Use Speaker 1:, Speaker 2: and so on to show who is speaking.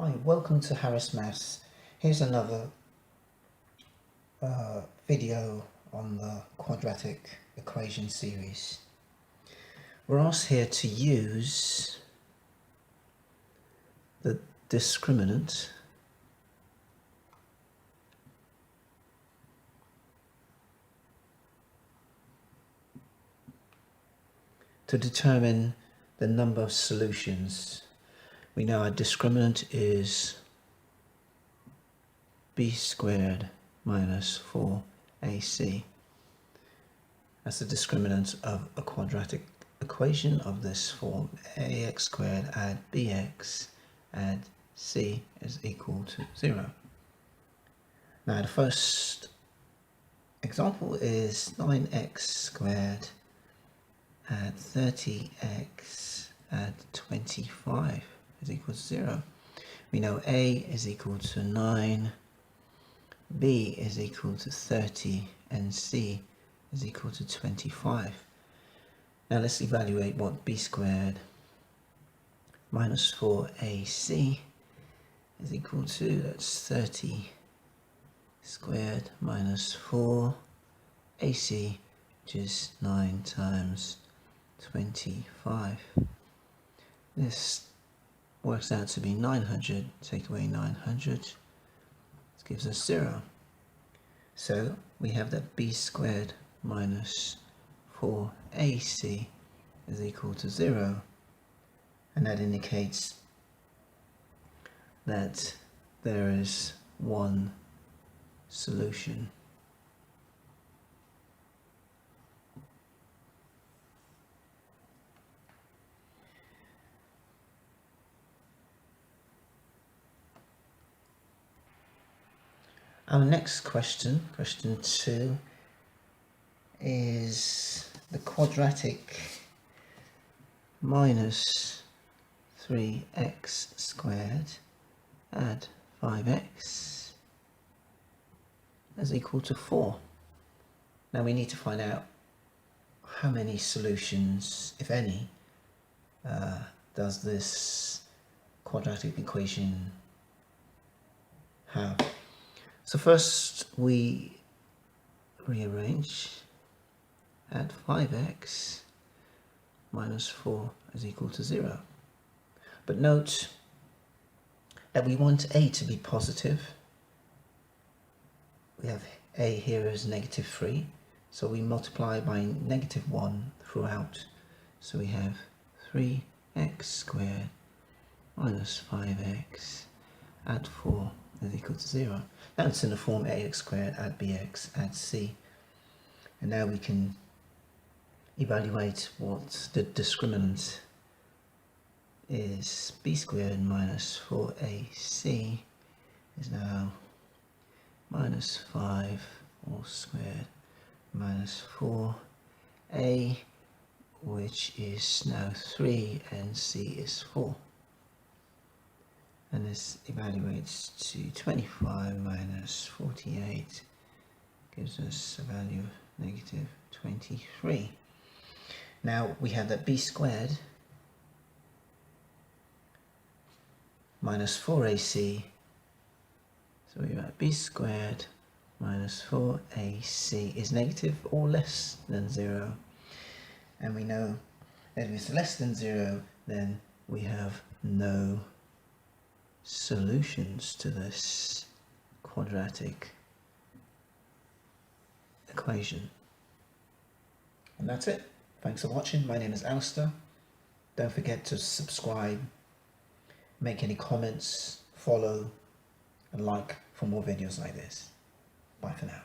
Speaker 1: Hi, welcome to Harris Maths. Here's another video on the quadratic equation series. We're asked here to use the discriminant to determine the number of solutions. We know our discriminant is b squared minus 4ac. That's the discriminant of a quadratic equation of this form: ax squared add bx add c is equal to 0. Now the first example is 9x squared add 30x add 25 is equal to 0. We know a is equal to 9, b is equal to 30, and c is equal to 25. Now let's evaluate what b squared minus 4ac is equal to. That's 30 squared minus 4ac, which is 9 times 25. This works out to be 900. Take away 900, this gives us 0. So we have that b squared minus 4ac is equal to 0, and that indicates that there is one solution. Our next question, question 2, is the quadratic minus 3x squared add 5x is equal to 4. Now we need to find out how many solutions, if any, does this quadratic equation have. So first we rearrange. Add 5x minus 4 is equal to 0. But note that we want a to be positive. We have a here as negative 3, so we multiply by negative 1 throughout. So we have 3x squared minus 5x add 4 is equal to 0. That's in the form ax squared add bx add c. And now we can evaluate what the discriminant is. B squared minus 4ac is now minus 5 all squared minus 4a, which is now 3, and c is 4. And this evaluates to 25 minus 48 gives us a value of negative 23. Now we have that b squared minus 4ac, so we have b squared minus 4ac is negative or less than 0, and we know that if it's less than 0, then we have no solutions to this quadratic equation. And that's it. Thanks for watching. My name is Alistair. Don't forget to subscribe, make any comments, follow and like for more videos like this. Bye for now.